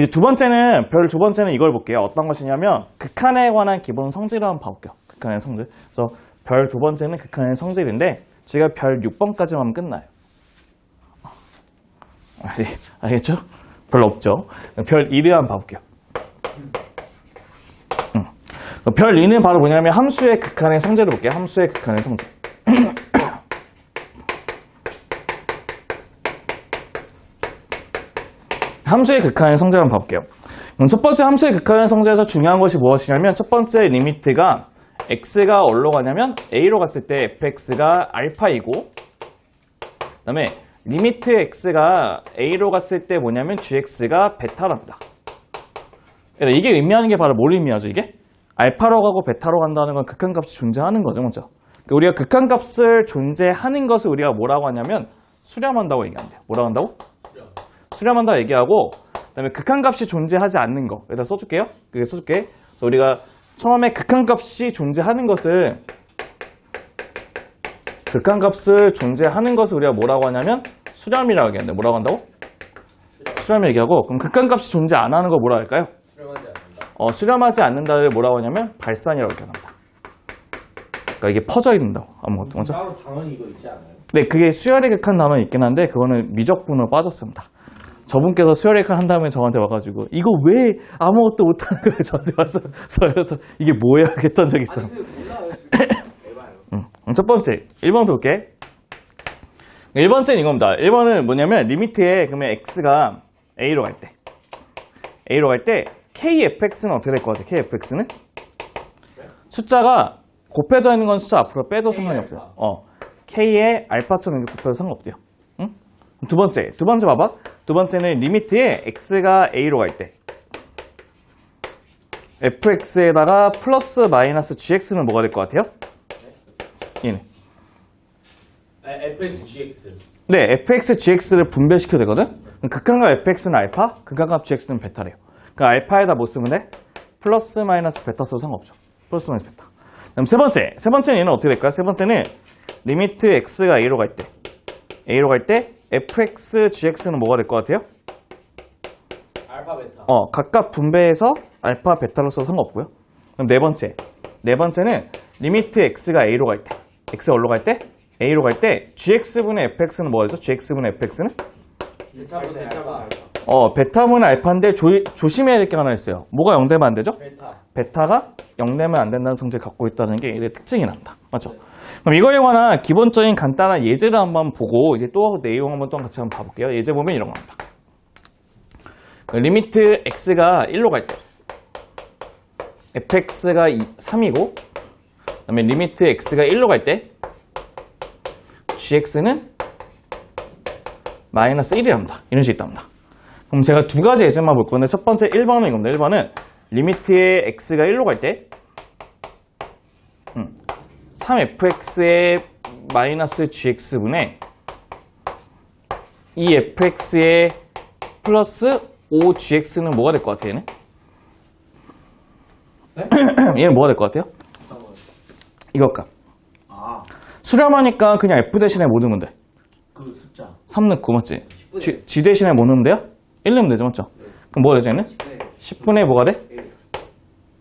이제 두 번째는, 별 두 번째는 이걸 볼게요. 어떤 것이냐면, 극한에 관한 기본 성질을 한번 봐볼게요. 극한의 성질. 그래서 별 두 번째는 극한의 성질인데, 제가 별 6번까지만 하면 끝나요. 알겠죠? 별로 없죠? 별 1을 한번 봐볼게요. 별 2는 바로 뭐냐면, 함수의 극한의 성질을 볼게요. 함수의 극한의 성질. 함수의 극한의 성질을 한번 봐볼게요. 그럼 첫 번째 함수의 극한의 성질에서 중요한 것이 무엇이냐면, 첫 번째 리미트가 x가 어디로 가냐면 a로 갔을 때 fx가 알파이고, 그 다음에 리미트 x가 a로 갔을 때 뭐냐면 gx가 베타랍니다. 이게 의미하는 게 바로 뭘 의미하죠? 이게 알파로 가고 베타로 간다는 건 극한값이 존재하는 거죠, 먼저. 우리가 극한값을 존재하는 것을 우리가 뭐라고 하냐면 수렴한다고 얘기한대요. 뭐라고 한다고? 수렴한다고 얘기하고, 그 다음에 극한값이 존재하지 않는 거 여기다 써줄게요. 그게 써줄게. 그래서 우리가 처음에 극한값이 존재하는 것을 우리가 뭐라고 하냐면 수렴이라고 얘기하는데, 뭐라고 한다고? 수렴이 얘기하고, 그럼 극한값이 존재 안 하는 거 뭐라 할까요? 수렴하지 않는다. 수렴하지 않는다를 뭐라고 하냐면 발산이라고 얘기합니다. 그러니까 이게 퍼져 있는다고, 아무것도. 먼저. 따로 단원이 이거 있지 않아요? 네, 그게 수열의 극한 단원이 있긴 한데 그거는 미적분으로 빠졌습니다. 저분께서 수열의 극한 한 다음에 저한테 와가지고 이거 왜 아무것도 못하는 거예요? 저한테 와서 그래서 이게 뭐야? 했던 적이 있어요. 아니 몰라요. 해봐요. 첫 번째 1번 볼게. 1번째는 이겁니다. 1번은 뭐냐면 리미트에 그러면 x가 a로 갈 때 kfx는 어떻게 될 것 같아? kfx는 숫자가 곱해져 있는 건 숫자 앞으로 빼도 상관이 없어요. k의 알파처럼 이렇게 곱해도 상관없대요. 응? 두 번째 봐봐. 두 번째는 리미트에 x가 a로 갈 때 fx에다가 플러스 마이너스 gx는 뭐가 될 것 같아요? 얘는. fx, gx. 네, fx, gx를 분배시켜야 되거든? 극한값 fx는 알파, 극한값 gx는 베타래요. 그러니까 알파에다 뭐 쓰면 돼? 플러스 마이너스 베타 써도 상관없죠. 플러스 마이너스 베타. 그럼 세 번째는 얘는 어떻게 될까요? 세 번째는 리미트 x가 a로 갈 때 fx, gx는 뭐가 될 것 같아요? 알파, 베타. 각각 분배해서 알파, 베타로 써도 상관없고요. 그럼 네 번째는 리미트 x가 a로 갈 때, x가 어디로 갈 때? a로 갈 때 gx분의 fx는 뭐가 되죠? gx분의 fx는? 베타분의 알파. 베타분의 알파인데 조심해야 될 게 하나 있어요. 뭐가 0 되면 안 되죠? 베타. 베타가 0 되면 안 된다는 성질을 갖고 있다는 게 얘의 특징이 납니다. 맞죠? 그럼 이거에 관한 기본적인 간단한 예제를 한번 보고 이제 또 내용 한번 또 같이 한번 봐볼게요. 예제 보면 이런 겁니다. 리미트 x가 1로 갈 때 fx가 3이고, 그 다음에 리미트 x가 1로 갈 때 gx는 마이너스 1이랍니다. 이런 식이 있답니다. 그럼 제가 두 가지 예제만 볼 건데, 첫 번째 1번은 이겁니다. 1번은 리미트의 x가 1로 갈 때 3fx의 마이너스 gx분의 2fx의 플러스 5gx는 뭐가 될 것 같아요, 얘는? 네? 얘는 뭐가 될 것 같아요? 이거 값. 아, 수렴하니까 그냥 f 대신에 뭐 넣으면 돼? 그 숫자. 3 넣고, 맞지? g 대신에 뭐 넣으면 돼요? 1 넣으면 되죠, 맞죠? 그럼 뭐가 되죠, 얘는? 네. 10분의 뭐가 돼? 1.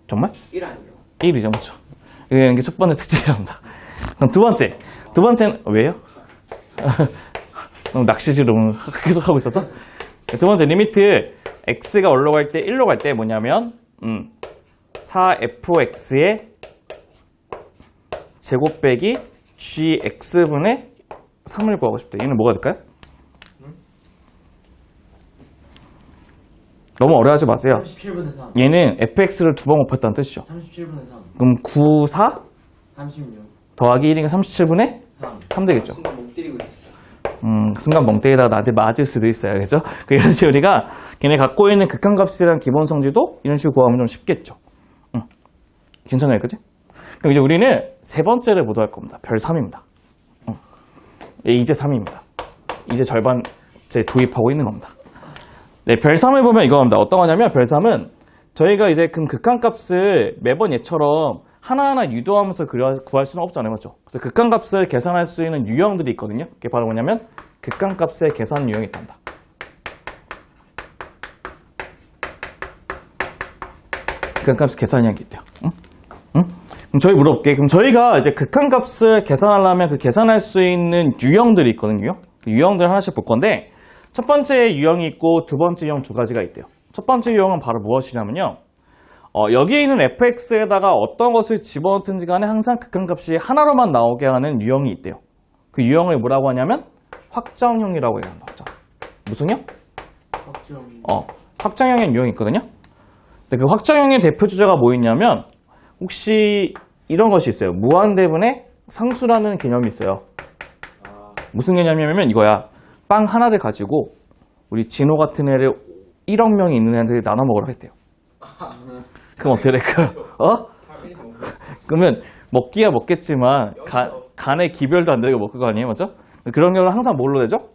정말? 1 아니죠? 1이죠, 맞죠? 이게 첫 번째 특징이랍니다. 그럼 두 번째는, 왜요? 너무 낚시질을 계속 하고 있어서? 두 번째, 리미트 x가 어디로 갈 때, 1로 갈 때 뭐냐면, 4fx의 제곱 빼기 gx분의 3을 구하고 싶대. 얘는 뭐가 될까요? 너무 어려워하지 마세요. 37분의 3. 얘는 fx를 두 번 곱했다는 뜻이죠. 37분의 3. 그럼 9, 4 36. 더하기 1이니까 37분의 3. 3 되겠죠. 순간 목 때리고 있었어. 순간 멍 때리다가 나한테 맞을 수도 있어요. 그죠? 이런 식으로 우리가 걔네 갖고 있는 극한값에 대한 기본 성질도 이런 식으로 구하면 좀 쉽겠죠. 괜찮아요, 그지? 그럼 이제 우리는 세 번째를 보도록 할 겁니다. 별 3입니다. 이제 3입니다. 이제 절반 제 도입하고 있는 겁니다. 네, 별 3을 보면 이거입니다. 어떤 거냐면 별 3은 저희가 이제 극한값을 매번 얘처럼 하나하나 유도하면서 구할 수는 없잖아요. 맞죠? 그래서 극한값을 계산할 수 있는 유형들이 있거든요. 그게 바로 뭐냐면 극한값의 계산 유형이 있단다. 극한값 계산이란 게 있대요. 응? 응? 그럼 저희 물어볼게. 그럼 저희가 이제 극한값을 계산하려면 그 계산할 수 있는 유형들이 있거든요. 그 유형들 하나씩 볼 건데 첫 번째 유형이 있고 두 번째 유형 두 가지가 있대요. 첫 번째 유형은 바로 무엇이냐면요. 여기에 있는 fx에다가 어떤 것을 집어넣든지 간에 항상 극한값이 하나로만 나오게 하는 유형이 있대요. 그 유형을 뭐라고 하냐면 확정형이라고 얘기한다. 무슨 형? 확정. 확정형의 유형이 있거든요. 근데 그 확정형의 대표 주제가 뭐 있냐면 혹시 이런 것이 있어요. 무한대분의 상수라는 개념이 있어요. 무슨 개념이냐면 이거야. 빵 하나를 가지고 우리 진호 같은 애를 1억 명이 있는 애들이 나눠 먹으라고 했대요. 그럼 어떻게 될까? 그러면 먹기야 먹겠지만 간에 기별도 안 되게 먹을 거 아니에요, 맞죠? 그런 경우는 항상 뭘로 되죠?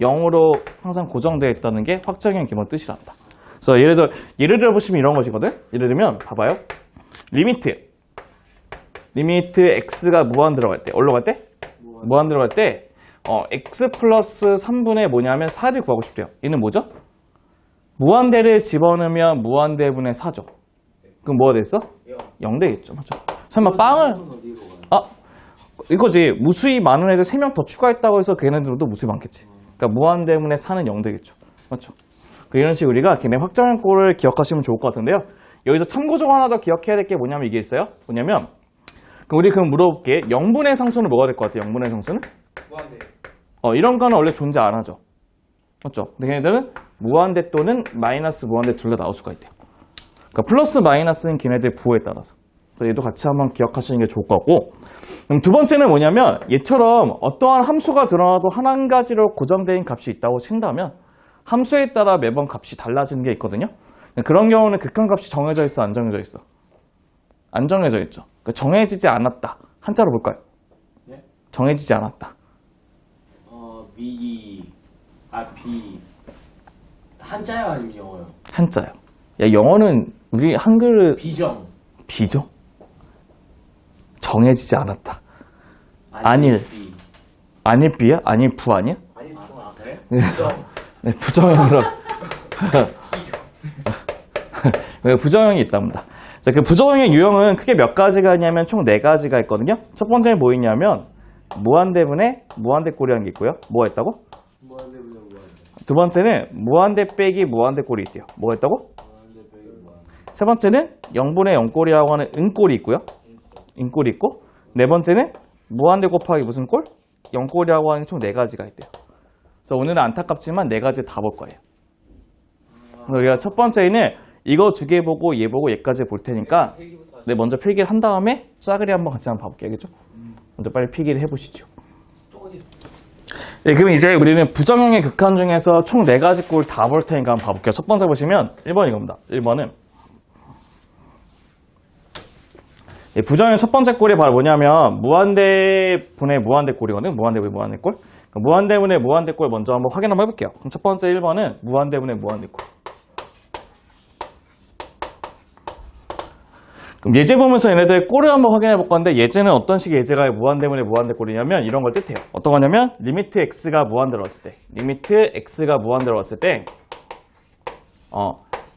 0으로 항상 고정되어 있다는 게 확정형 기본 뜻이랍니다. 그래서 예를 들어 보시면 이런 것이거든. 예를 들면 봐봐요. 리미트 x가 무한 들어갈 때, 올라갈 때? 무한 들어갈 때 x 플러스 3분의 뭐냐면 4를 구하고 싶대요. 얘는 뭐죠? 무한대를 집어넣으면 무한대분의 4죠. 그럼 뭐가 됐어? 0 되겠죠. 맞죠? 설마 빵을 이거지. 무수히 많은 애들 3명 더 추가했다고 해서 걔네들도 무수히 많겠지. 그러니까 무한대분의 4는 0 되겠죠. 맞죠? 이런 식으로 우리가 걔네 확정형 꼴을 기억하시면 좋을 것 같은데요. 여기서 참고적으로 하나 더 기억해야 될 게 뭐냐면 이게 있어요. 뭐냐면 우리 그럼 물어볼게. 0분의 상수는 뭐가 될 것 같아요? 0분의 상수는? 무한대. 이런 거는 원래 존재 안 하죠. 맞죠? 근데 걔네들은 무한대 또는 마이너스 무한대 둘 다 나올 수가 있대요. 그러니까 플러스 마이너스는 걔네들 부호에 따라서. 그래서 얘도 같이 한번 기억하시는 게 좋을 것 같고. 그럼 두 번째는 뭐냐면 얘처럼 어떠한 함수가 드러나도 한 가지로 고정된 값이 있다고 친다면 함수에 따라 매번 값이 달라지는 게 있거든요. 그런 경우는 극한값이 정해져 있어, 안 정해져 있어? 안 정해져 있죠. 그러니까 정해지지 않았다. 한자로 볼까요? 네? 정해지지 않았다. B, B 한자요 아니면 영어요? 한자요. 야, 영어는 우리 한글 비정. 비죠? 정해지지 않았다. 아닐. B. 아닐 B야? 아닐 부 아니야? 아닐 부. 그래? 네, 부정형으로. 부정형이 있답니다. 자, 그 부정형의 유형은 크게 몇 가지가 있냐면 총 4가지가 있거든요. 첫 번째는 뭐 있냐면 무한대분의 무한대꼴이라는 게 있고요. 뭐가 있다고? 무한대분의 무한대. 두 번째는 무한대 빼기 무한대꼴이 있대요. 뭐가 있다고? 무한대 빼기 무한대. 세 번째는 0분의 0꼴이라고 하는 은꼴이 있고요. 인꼴이 있고. 네 번째는 무한대 곱하기 무슨 꼴? 0꼴이라고 하는 총 4가지가 있대요. 그래서 오늘은 안타깝지만 4가지 다 볼 거예요. 그래서 우리가 첫 번째는 이거 2개 보고 얘 보고 얘까지 볼 테니까 네, 먼저 필기를 한 다음에 짜그리 한번 같이 한번 봐볼게요. 알겠죠? 먼저 빨리 필기를 해보시죠. 네, 그럼 이제 우리는 부정형의 극한 중에서 총 4가지 꼴 다 볼 테니까 한번 봐볼게요. 첫 번째 보시면 1번 이겁니다. 1번은 부정형의 첫 번째 꼴이 바로 뭐냐면 무한대분의 무한대꼴이거든요. 무한대분의 무한대꼴. 그러니까 무한대분의 무한대꼴 먼저 한번 확인 한번 해볼게요. 그럼 첫 번째 1번은 무한대분의 무한대꼴. 그럼 예제 보면서 얘네들 꼴을 한번 확인해 볼 건데 예제는 어떤 식의 예제가 무한대분의 무한대꼴이냐면 이런 걸 뜻해요. 어떤 거냐면 리미트 x가 무한대로 왔을 때 리미트 x가 무한대로 왔을 때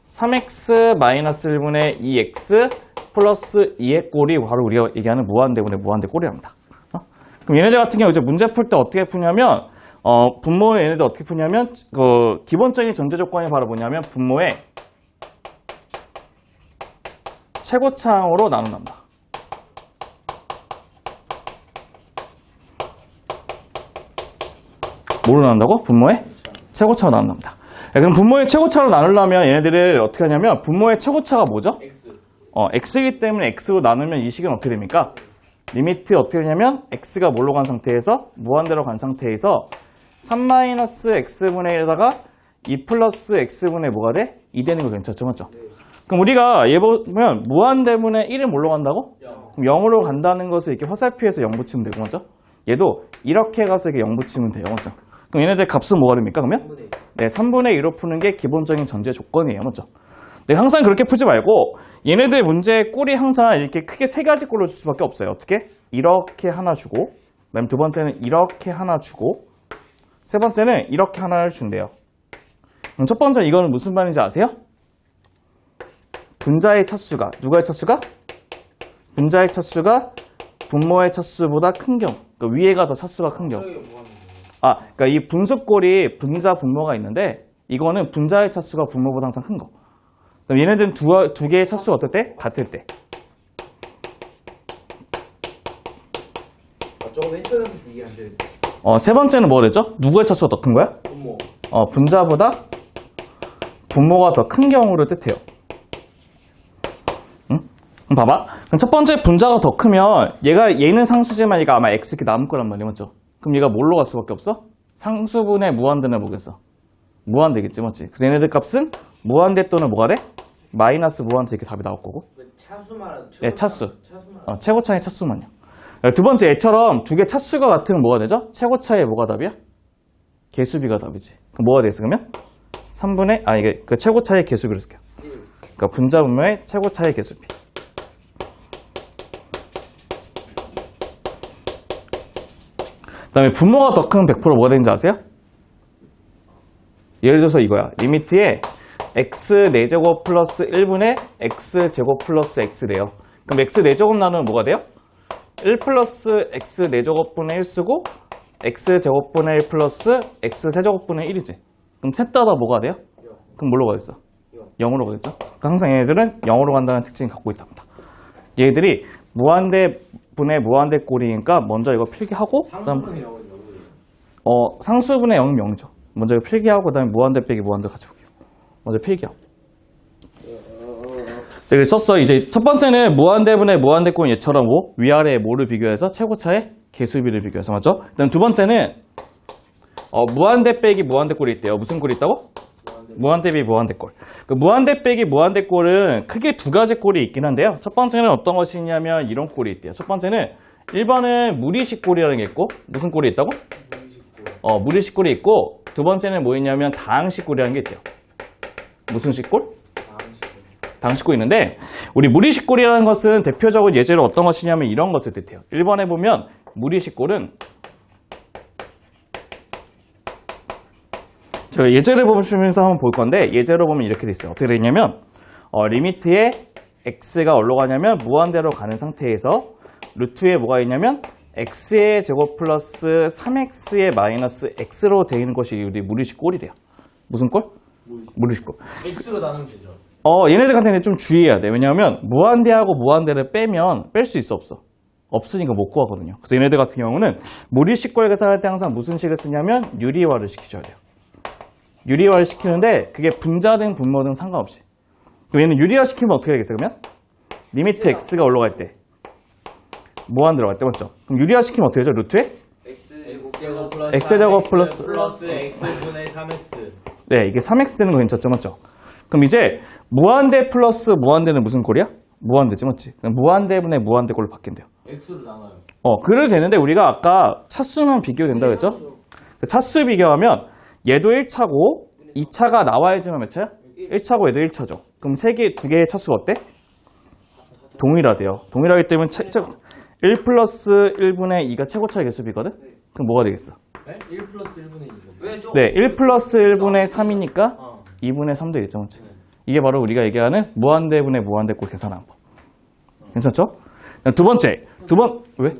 3x 마이너스 1분의 2x 플러스 2의 꼴이 바로 우리가 얘기하는 무한대분의 무한대꼴이랍니다. 그럼 얘네들 같은 경우 이제 문제 풀 때 어떻게 푸냐면 분모는 얘네들 어떻게 푸냐면 그 기본적인 전제 조건이 바로 뭐냐면 분모에 최고차항으로 나눈답니다. 뭐로 나눈다고? 분모의 최고차로 나눈답니다. 그럼 분모의 최고차로 나누려면 얘네들을 어떻게 하냐면 분모의 최고차가 뭐죠? x이기 때문에 x로 나누면 이 식은 어떻게 됩니까? 리미트 어떻게 되냐면 x가 뭘로 간 상태에서 무한대로 간 상태에서 3-x분의 1에다가 2 플러스 x분의 뭐가 돼? 2 되는 거 괜찮죠? 맞죠? 그럼 우리가 얘 보면 무한대분의 1은 뭘로 간다고? 0. 0으로 간다는 것을 이렇게 화살표에서 0 붙이면 되고 맞죠? 얘도 이렇게 가서 이렇게 0 붙이면 돼요. 맞죠? 그럼 얘네들 값은 뭐가 됩니까? 그러면? 네, 3분의 2로 푸는 게 기본적인 전제 조건이에요. 맞죠? 네, 항상 그렇게 풀지 말고 얘네들 문제 꼴이 항상 이렇게 크게 3가지 꼴로 줄 수밖에 없어요. 어떻게? 이렇게 하나 주고 그다음 두 번째는 이렇게 하나 주고 세 번째는 이렇게 하나를 준대요. 그럼 첫 번째 이거는 무슨 말인지 아세요? 분자의 차수가 누가의 차수가? 분자의 차수가 분모의 차수보다 큰 경우. 그러니까 위에가 더 차수가 큰 경우. 그러니까 이 분수꼴이 분자 분모가 있는데 이거는 분자의 차수가 분모보다 항상 큰 거. 그럼 얘네들은 두 개의 차수가 어떨 때? 같을 때. 저거 인터넷에서 이게 안 돼. 세 번째는 뭐가 되죠? 누구의 차수가 더 큰 거야? 분모. 분자보다 분모가 더 큰 경우를 뜻해요. 응? 그럼 봐봐. 그럼 첫 번째 분자가 더 크면 얘는 상수지만 얘가 아마 x 이렇게 남을 거란 말이야, 맞죠? 그럼 얘가 뭘로 갈 수밖에 없어? 상수분의 무한대는 뭐겠어? 무한대겠지, 맞지? 그래서 얘네들 값은 무한대 또는 뭐가 돼? 마이너스 무한대 이렇게 답이 나올 거고. 차수 말하는 네, 차수. 차수만. 최고차의 차수만요. 두 번째 얘처럼 두 개 차수가 같으면 뭐가 되죠? 최고차의 뭐가 답이야? 개수비가 답이지. 그럼 뭐가 되겠어, 그러면? 3분의, 이게 그 최고차의 개수비로 쓸게요. 그러니까 분자 분모의 최고차의 개수비. 그 다음에 분모가 더 큰 100% 뭐가 되는지 아세요? 예를 들어서 이거야. 리미트에 x 4제곱 플러스 1분의 x 제곱 플러스 x 돼요. 그럼 x 4제곱 나누면 뭐가 돼요? 1 플러스 x 4제곱분의 1 쓰고 x 제곱분의 1 플러스 x 세제곱분의 1이지. 그럼 셋 다 뭐가 돼요? 그럼 뭘로 가겠어? 0으로 가겠죠? 그러니까 항상 얘네들은 0으로 간다는 특징을 갖고 있답니다. 얘들이 무한대 분의 무한대 꼴이니까 먼저 이거 필기하고 상수분의 0은 상수분의 0은 0이죠. 먼저 이거 필기하고 그다음에 무한대 빼기 무한대 같이 볼게요. 먼저 필기하고. 네, 그래서 쳤어. 이제 첫 번째는 무한대분의 무한대꼴 얘처럼 위아래의 뭐를 비교해서 최고차의 개수비를 비교해서 맞죠? 그다음 두 번째는 무한대 빼기 무한대꼴이 있대요. 무슨 꼴이 있다고? 무한대 빼기 무한대꼴. 그 무한대 빼기 무한대꼴은 크게 두 가지 꼴이 있긴 한데요. 첫 번째는 어떤 것이 있냐면 이런 꼴이 있대요. 첫 번째는 1번은 무리식 꼴이라는 게 있고 무슨 꼴이 있다고? 무리식 꼴이 있고 두 번째는 뭐 있냐면 다항식 꼴이라는 게 있대요. 무슨 식꼴? 다항식 꼴이 있는데 우리 무리식 꼴이라는 것은 대표적으로 예제로 어떤 것이냐면 이런 것을 뜻해요. 1번에 보면 무리식 꼴은 제가 예제를 보시면서 한번 볼 건데 예제로 보면 이렇게 돼 있어요. 어떻게 돼 있냐면 리미트에 x가 어디로 가냐면 무한대로 가는 상태에서 루트에 뭐가 있냐면 x의 제곱 플러스 3x의 마이너스 x로 되어 있는 것이 우리 무리식 꼴이래요. 무슨 꼴? 무리식 꼴. x로 나누면 되죠. 얘네들 같은 경우는 좀 주의해야 돼. 왜냐하면 무한대하고 무한대를 빼면 뺄 수 있어 없어? 없으니까 못 구하거든요. 그래서 얘네들 같은 경우는 무리식 꼴 계산할 때 항상 무슨 식을 쓰냐면 유리화를 시키셔야 돼요. 유리화를 시키는데 그게 분자든 분모든 상관없이. 그럼 얘는 유리화 시키면 어떻게 되겠어요? 그러면 리미트 x가 올라갈 때 무한 들어갈 때 맞죠? 그럼 유리화 시키면 어떻게 되죠? 루트에 x제곱 플러스 x분의 3x. 네, 이게 3x 되는 거 괜찮죠? 맞죠? 그럼 이제 무한대 플러스 무한대는 무슨 꼴이야? 무한대지 맞지? 그럼 무한대분의 무한대 꼴로 바뀐대요. x로 나눠요. 그래도 되는데 우리가 아까 차수만 비교된다 그랬죠? 차수 비교하면 얘도 1차고 2차가 나와야지만 몇 차야? 1차고 얘도 1차죠. 그럼 두 개의 차수가 어때? 동일하대요. 동일하기 때문에 1 플러스 1분의 2가 최고차의 개수비거든? 그럼 뭐가 되겠어? 네? 1 플러스 1분의 2죠. 왜 좀? 네, 1 플러스 1분의 3이니까 2분의 3 되겠죠, 맞지? 이게 바로 우리가 얘기하는 무한대분의 무한대꼴 계산한 법. 괜찮죠? 두 번째, 왜? 왜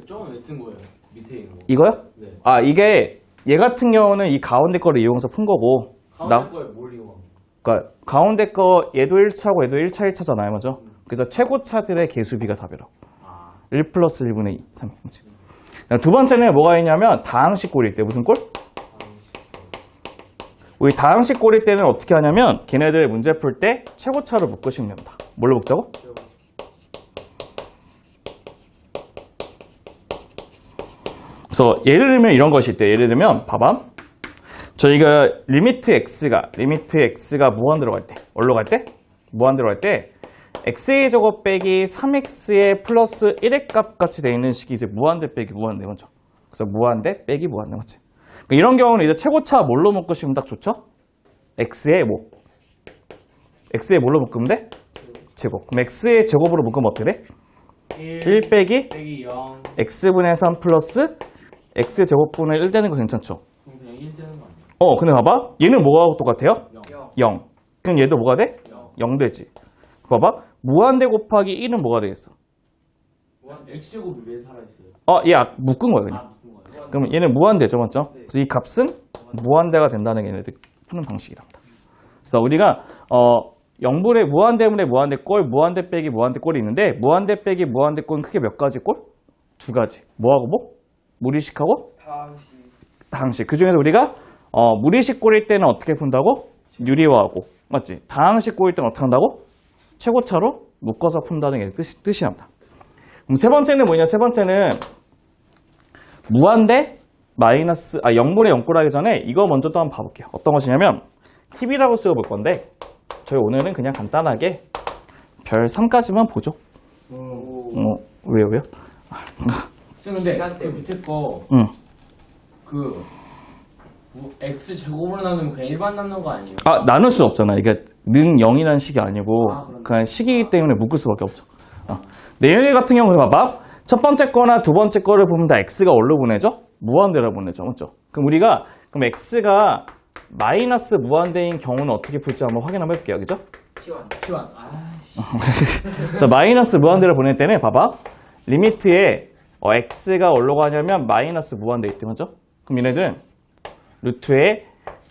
쓴 거예요? 밑에 있는 거. 이거요? 네. 이게 얘 같은 경우는 이 가운데 거를 이용해서 푼 거고 가운데 거에 뭘 이용한 거? 그러니까 가운데 거 얘도 1차고 얘도 1차 1차잖아요, 맞죠? 그래서 최고차들의 개수비가 답이라고. 1 플러스 1분의 2, 3. 두 번째는 뭐가 있냐면 다항식 꼴일 때 무슨 꼴? 우리 다항식 꼴일 때는 어떻게 하냐면 걔네들 문제 풀 때 최고차로 묶으시면 됩니다. 뭘로 묶자고? 그래서 예를 들면 이런 것이 있대요. 예를 들면 봐봐. 저희가 리미트 x가 무한 들어갈 때 어디로 갈 때? 무한 들어갈 때 x의 제곱 빼기 3x의 플러스 1의 값 같이 되어 있는 식이 이제 무한대 빼기 무한대 맞죠? 그래서 무한대 빼기 무한대 맞지? 그러니까 이런 경우는 이제 최고차 뭘로 묶으시면 딱 좋죠? x의 뭘로 묶으면 돼? 제곱. 그럼 x의 제곱으로 묶으면 어떻게 돼? 1 빼기 0. x분의 3 플러스 x 제곱분의 1 되는 거 괜찮죠? 그럼 그냥 1 되는 거 아니에요? 근데 봐봐. 얘는 뭐하고 똑같아요? 0. 0. 그럼 얘도 뭐가 돼? 0. 0 되지. 봐봐. 무한대 곱하기 1은 뭐가 되겠어? X제곱이 왜 살아있어요? 얘 묶은 거야, 그냥. 무슨 거예요? 그럼 얘는 무한대죠, 맞죠? 그래서 이 값은 무한대가 된다는 게 얘네들 푸는 방식이랍니다. 그래서 우리가 0분의 무한대분의 무한대꼴, 무한대 빼기 무한대꼴이 있는데 무한대 빼기 무한대꼴은 크게 몇 가지 꼴? 두 가지. 뭐하고 뭐? 무리식하고 다항식. 그 중에서 우리가 무리식 꼴일 때는 어떻게 푼다고? 유리화하고. 맞지? 다항식 꼴일 때는 어떻게 한다고? 최고차로 묶어서 푼다는 게 뜻이랍니다. 그럼 세 번째는 뭐냐? 세 번째는 무한대 마이너스 0분의 0꼴 하기 전에 이거 먼저 또 한번 봐볼게요. 어떤 것이냐면 팁이라고 쓰고 볼 건데 저희 오늘은 그냥 간단하게 별 3까지만 보죠. 왜요? 근데 그 밑에 거 응. X제곱으로 나누면 그냥 일반 남는 거 아니에요? 나눌 수 없잖아. 이게 는 0이라는 식이 아니고 그렇네. 그냥 식이기 때문에 묶을 수밖에 없죠. 얘네 같은 경우는 봐봐. 첫 번째 거나 두 번째 거를 보면 다 X가 뭘로 보내죠? 무한대로 보내죠. 맞죠? 그럼 그럼 X가 마이너스 무한대인 경우는 어떻게 풀지 한번 확인 한번 해볼게요. 그죠? 치환. 자, 마이너스 무한대로 보낼 때는 봐봐. 리미트에 X가 뭘로 가냐면 마이너스 무한대 있대. 맞죠? 그럼 얘네들은 루트에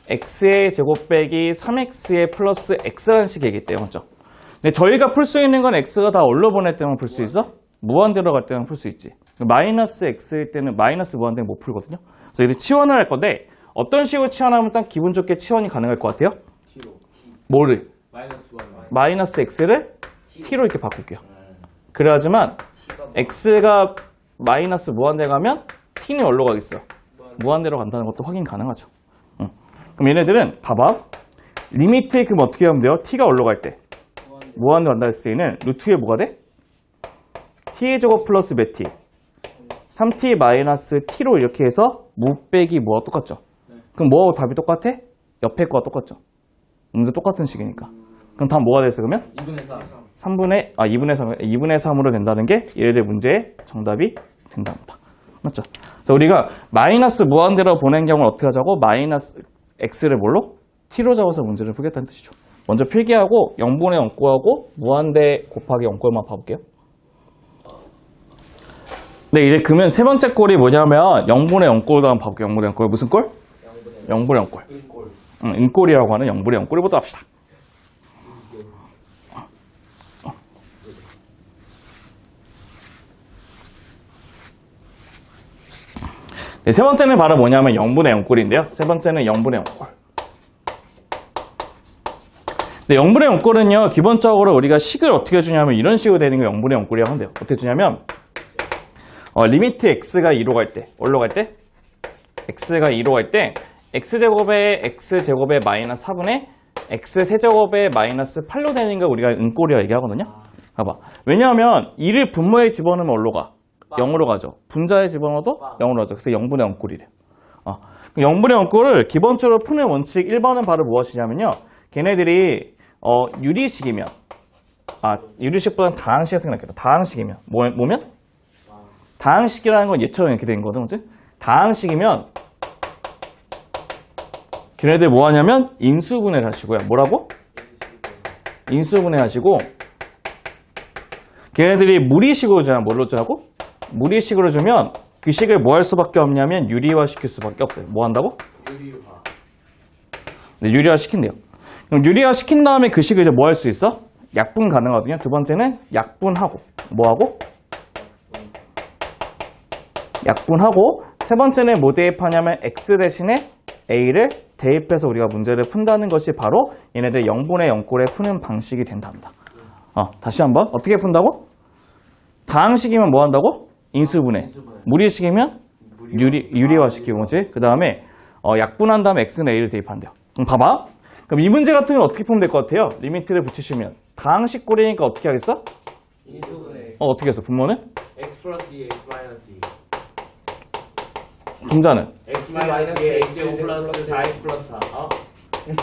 X의 제곱 빼기 3X의 플러스 X라는 식이 얘기했대요. 맞죠? 근데 저희가 풀 수 있는 건 X가 다 뭘로 보낼 때만 풀 수 있어? 무한대로 갈 때만 풀 수 있지. 마이너스 X일 때는 마이너스 무한대는 못 풀거든요. 그래서 이렇게 치환을 할 건데 어떤 식으로 치환하면 일단 기분 좋게 치환이 가능할 것 같아요? T로. 뭐를? 마이너스 1. 마이너스 X를 T로 이렇게 바꿀게요. 그래야지만 X가 마이너스 무한대 가면 T는 어디로 가겠어? 무한대로 간다는 것도 확인 가능하죠. 그럼 얘네들은 봐봐. 리미트에 그럼 어떻게 하면 돼요? T가 어디로 갈 때? 무한대로 간다 했을 때는 루트에 뭐가 돼? T의 제곱 플러스 몇 T? 3T 마이너스 T로 이렇게 해서 무 빼기 무와 똑같죠? 그럼 뭐하고 답이 똑같아? 옆에 거와 똑같죠? 문제 똑같은 식이니까. 그럼 답 뭐가 됐어 그러면? 2분의 3. 2분의 3으로 된다는 게 얘네들 문제의 정답이 된답니다. 맞죠? 그래서 우리가 마이너스 무한대로 보낸 경우는 어떻게 하자고? 마이너스 x를 뭘로? t로 잡아서 문제를 풀겠다는 뜻이죠. 먼저 필기하고 0분의 0꼴하고 무한대 곱하기 0꼴만 봐볼게요. 네, 이제 그러면 세 번째 꼴이 뭐냐면 0분의 0꼴도 한번 봐볼게요. 0분의 0꼴 무슨 꼴? 0분의 0꼴. 인꼴이라고 하는 0분의 0꼴을 보도록 합시다. 네, 세 번째는 바로 뭐냐면 0분의 0꼴인데요. 세 번째는 0분의 0꼴. 네, 0분의 0꼴은요, 기본적으로 우리가 식을 어떻게 주냐면 이런 식으로 되는 거 0분의 0꼴이라고 하면 돼요. 어떻게 주냐면, 리미트 x가 2로 갈 때, 뭘로 갈 때? x가 2로 갈 때, x제곱에 x제곱에 마이너스 4분의 x세제곱에 마이너스 8로 되는 거 우리가 은꼴이라 얘기하거든요. 봐봐. 왜냐하면 2를 분모에 집어넣으면 어디로 가? 0으로 가죠. 분자에 집어넣어도 0으로 가죠. 그래서 0분의 0꼴이래요. 0분의 0꼴을 기본적으로 푸는 원칙 1번은 바로 무엇이냐면요. 걔네들이 유리식이면 유리식보다는 다항식이 생각났겠다. 다항식이면 뭐면? 다항식이라는 건 얘처럼 이렇게 된 거거든. 그치? 다항식이면 걔네들 뭐 하냐면 인수분해를 하시고요. 뭐라고? 인수분해 하시고 걔네들이 무리식으로 주면 뭘로 주라고? 무리식으로 주면 그 식을 뭐 할 수밖에 없냐면 유리화 시킬 수밖에 없어요. 뭐 한다고? 유리화. 네, 유리화 시킨대요. 그럼 유리화 시킨 다음에 그 식을 이제 뭐 할 수 있어? 약분 가능하거든요. 두 번째는 약분하고 뭐하고? 약분하고 세 번째는 뭐 대입하냐면 x 대신에 a를 대입해서 우리가 문제를 푼다는 것이 바로 얘네들 0분의 0꼴에 푸는 방식이 된답니다. 다시 한번 어떻게 푼다고? 다항식이면 뭐 한다고? 인수분해. 무리식이면 유리화 시키고 뭐지? 그 다음에 약분한 다음에 x는 a를 대입한대요. 그럼 봐봐. 그럼 이 문제 같은 경우는 어떻게 풀면 될 것 같아요? 리미트를 붙이시면 다항식 꼴이니까 어떻게 하겠어? 인수분해. 어떻게 했어? 분모는? x 플러스 2, x 마이너스 2. 분자는? x 마이너스 2, x 5 플러스 4x 플러스 4.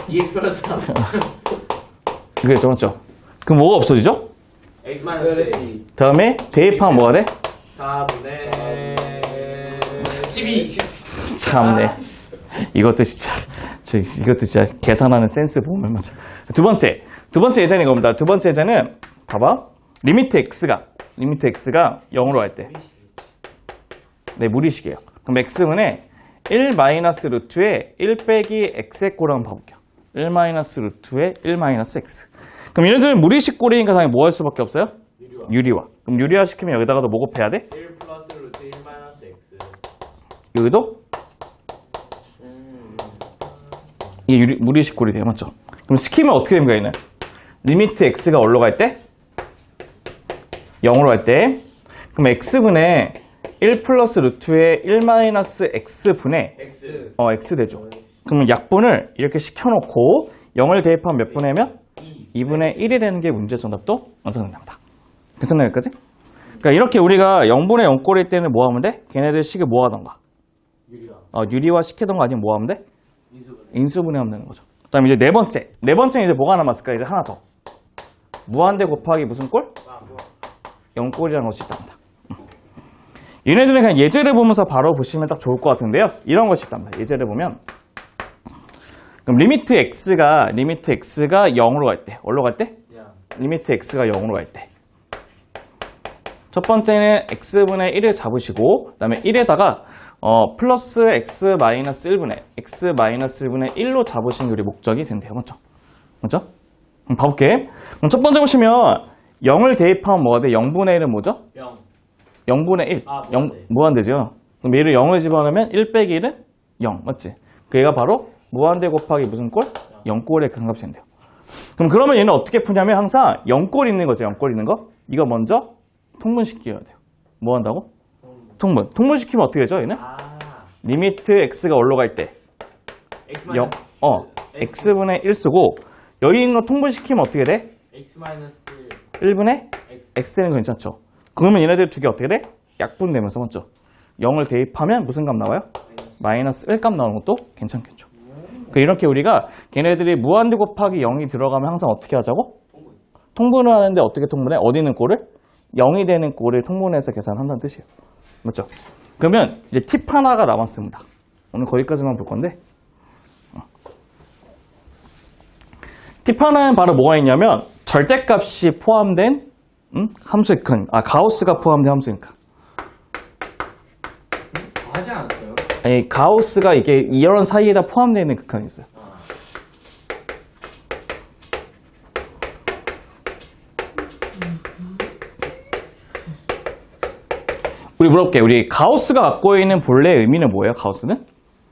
2x 플러스 4. 그렇죠, 맞죠? 그럼 뭐가 없어지죠? x 마이너스 2. 다음에 대입하면 뭐가 돼? 4분의 12. 참네. 이것도 진짜 계산하는 센스 보면 맞아. 두 번째, 두 번째 예제는 이겁니다. 두 번째 예제는 봐봐. 리미트 x가 0으로 할 때. 네, 무리식이에요. 그럼 x분의 1 마이너스 루트에 1 빼기 x의 꼴을 한번 봐볼게요. 1 마이너스 루트에 1 마이너스 x. 그럼 얘네들은 무리식 꼴이니까 당연히 뭐 할 수밖에 없어요? 유리화. 그럼 유리화 시키면 여기다가도 뭐 곱해야 돼? 1 플러스 루트 1 마이너스 x. 여기도? 이게 무리식 꼴이 돼요. 맞죠? 그럼 시키면 어떻게 됩니까, 얘는? 리미트 x가 어디로 갈 때? 0으로 할 때. 그럼 x분의 1 플러스 루트에 1 마이너스 x분의 x. x 되죠. 그러면 약분을 이렇게 시켜놓고 0을 대입하면 몇 분의 면? 2분의 1이 되는 게 문제 정답도 완성된답니다. 괜찮나요, 여기까지? 그러니까 이렇게 우리가 0분의 0꼴일 때는 뭐 하면 돼? 걔네들 식을 뭐 하던가? 유리화 시키던가 아니면 뭐 하면 돼? 인수분해하면 되는 거죠. 그 다음에 이제 네 번째는 이제 뭐가 남았을까? 이제 하나 더. 무한대 곱하기 무슨 꼴? 0꼴이라는 것이 있답니다. 얘네들은 그냥 예제를 보면서 바로 보시면 딱 좋을 것 같은데요. 이런 것이 있답니다. 예제를 보면 그럼 리미트 x가 0으로 갈 때, 어디로 갈 때? 리미트 x가 0으로 갈 때. 첫 번째는 x분의 1을 잡으시고 그 다음에 1에다가 플러스 x 마이너스 1분의 x 마이너스 1분의 1로 잡으시는 게 우리 목적이 된대요. 맞죠? 맞죠? 그럼 봐볼게. 그럼 첫 번째 보시면 0을 대입하면 뭐가 돼? 0분의 1은 뭐죠? 0분의 1. 아, 0, 무한대죠. 그럼 얘를 0을 집어넣으면 1 빼기 1은 0. 맞지? 그 얘가 바로 무한대 곱하기 무슨 꼴? 0꼴의 그 값이 된대요. 그러면 얘는 어떻게 푸냐면 항상 0꼴 있는 거죠. 0꼴 있는 거. 이거 먼저 통분시켜야 돼요. 뭐 한다고? 통분. 통분시키면 어떻게 되죠? 얘는? 리미트 x가 어디로 갈 때? x분의 1 쓰고 여기 있는 거 통분시키면 어떻게 돼? x 마이너스 1분의 x는 괜찮죠. 그러면 얘네들 두 개 어떻게 돼? 약분되면서 맞죠? 0을 대입하면 무슨 값 나와요? 마이너스 1값 나오는 것도 괜찮겠죠. 그러니까 이렇게 우리가 걔네들이 무한대 곱하기 0이 들어가면 항상 어떻게 하자고? 통분을 하는데 어떻게 통분해? 어디 있는 꼴을? 0이 되는 꼴을 통분해서 계산한다는 뜻이에요. 맞죠? 그러면 이제 팁 하나가 남았습니다. 오늘 거기까지만 볼 건데 팁 하나는 바로 뭐가 있냐면 절대값이 포함된 함수의 큰, 가우스가 포함된 함수니까. 하지 않았어요? 아니, 가우스가 이게 이런 사이에다 포함되어 있는 극한이 있어요. 우리 물어볼게요. 우리 가우스가 갖고 있는 본래 의미는 뭐예요? 가우스는?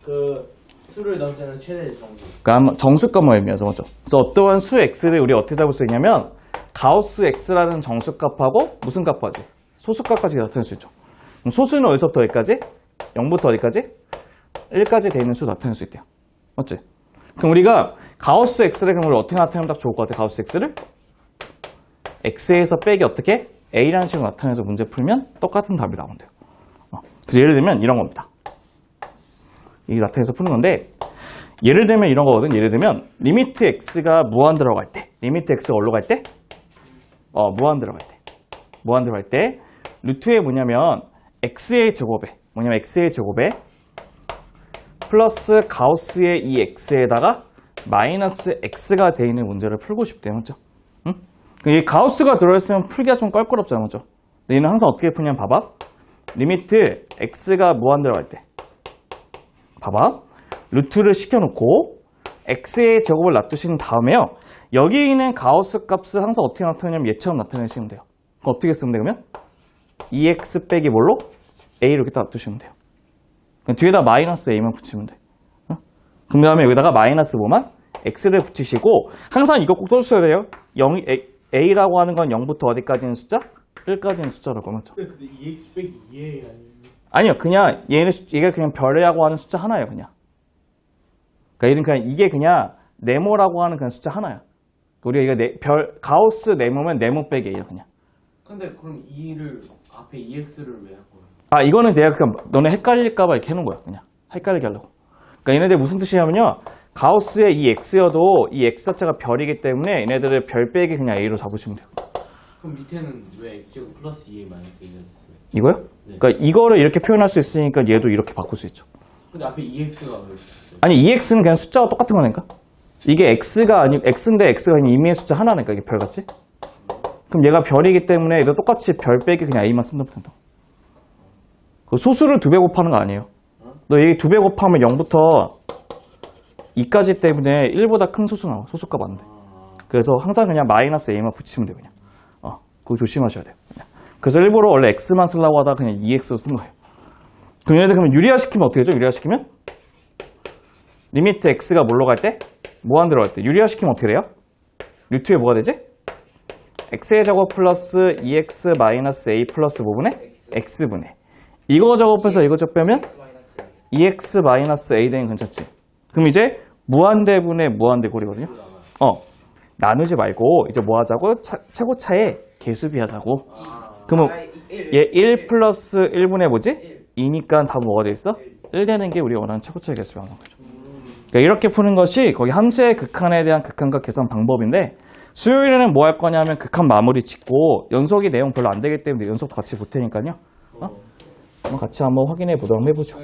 그 수를 넘치는 최대 정수. 그러니까 정수값만 의미하죠, 맞죠? 그래서 어떠한 수 x를 우리 어떻게 잡을 수 있냐면 가우스 x라는 정수값하고 무슨 값까지? 소수값까지 나타낼 수 있죠. 그럼 소수는 어디서부터 어디까지? 0부터 어디까지? 1까지 돼 있는 수 나타낼 수 있대요. 맞지? 그럼 우리가 가우스 x를 그럼 우리 어떻게 나타내면 딱 좋을 것 같아? 가우스 x를 x에서 빼기 어떻게? a라는 식으로 나타내서 문제 풀면 똑같은 답이 나온대요. 그래서 예를 들면 이런 겁니다. 이게 나타내서 푸는 건데 예를 들면 이런 거거든. 예를 들면 리미트 x가 무한 들어갈 때, 리미트 x가 어디로 갈 때? 무한 들어갈 때. 무한 들어갈 때 루트에 뭐냐면 x의 제곱에 뭐냐면 x의 제곱에 플러스 가우스의 이 x에다가 마이너스 x가 돼 있는 문제를 풀고 싶대요. 맞죠? 응? 이 가우스가 들어있으면 풀기가 좀 껄끄럽잖아. 맞죠? 근데 얘는 항상 어떻게 푸냐면 봐봐. 리미트 x가 무한 들어갈 때 봐봐. 루트를 시켜놓고 x의 제곱을 놔두신 다음에요. 여기 있는 가우스 값을 항상 어떻게 나타내냐면 얘처럼 나타내시면 돼요. 그럼 어떻게 쓰면 돼 그러면? 2x 빼기 뭘로? a 이렇게 딱 놔두시면 돼요. 뒤에다 마이너스 a만 붙이면 돼. 그 다음에 여기다가 마이너스 뭐만? x를 붙이시고 항상 이거 꼭 써주셔야 돼요. a라고 하는 건 0부터 어디까지는 숫자? 1까지는 숫자라고 맞죠? 근데 2x 빼기 2a 아니요. 그냥 얘가 그냥 별이라고 하는 숫자 하나예요. 그냥. 그러니까 얘는 그냥 이게 그냥 네모라고 하는 그냥 숫자 하나야. 우리가 이거 가우스 네모면 네모 빼기 A야 그냥. 근데 그럼 2를 앞에 2x를 왜 할 거야? 이거는 내가 그냥 너네 헷갈릴까봐 이렇게 해놓은 거야. 그냥 헷갈리게 하려고. 그러니까 얘네들 무슨 뜻이냐면요. 가우스의 이 x여도 이 x 자체가 별이기 때문에 얘네들을 별 빼기 그냥 A로 잡으시면 돼요. 그럼 밑에는 왜 x제곱 플러스 2a 마이너스 2가 이거요? 네. 그러니까 이거를 이렇게 표현할 수 있으니까 얘도 이렇게 바꿀 수 있죠. 근데 앞에 2x가 왜 있어요? 아니 2x는 그냥 숫자가 똑같은 거니까. 이게 x가 아니 x인데 x가 아닌 임의의 숫자 하나니까 이게 별 같지? 그럼 얘가 별이기 때문에 얘도 똑같이 별 빼기 그냥 a만 쓴다면 된다. 그 소수를 2배 곱하는 거 아니에요. 너 이 2배 곱하면 0부터 2까지 때문에 1보다 큰 소수 나와. 소수값 안 돼. 그래서 항상 그냥 마이너스 a만 붙이면 돼 그냥. 그거 조심하셔야 돼요. 그냥. 그래서 일부러 원래 x만 쓰려고 하다가 그냥 2x로 쓴 거예요. 그럼 얘네들 그러면 유리화시키면 어떻게 되죠? 유리화시키면 리미트 x가 뭘로 갈 때? 무한 들어갈 때. 유리화시키면 어떻게 돼요? 루트에 뭐가 되지? x의 제곱 플러스 2x 마이너스 a 플러스 뭐분의? x분의. 이거 제곱해서 이거 접 빼면 2x 마이너스 a 되는 괜찮지? 그럼 이제 무한대분의 무한대골이거든요. 나누지 말고 이제 뭐 하자고? 최고차에 개수비 하자고. 그러면 얘 1 플러스 1분의 뭐지? 2니까 답은 뭐가 돼 있어? 1 되는 게 우리 원하는 최고차의 개수비 하는 거죠. 그러니까 이렇게 푸는 것이 거기 함수의 극한에 대한 극한과 계산 방법인데 수요일에는 뭐 할 거냐면 극한 마무리 짓고 연속이 내용 별로 안 되기 때문에 연속도 같이 볼 테니까요. 한번 같이 한번 확인해 보도록 해보죠.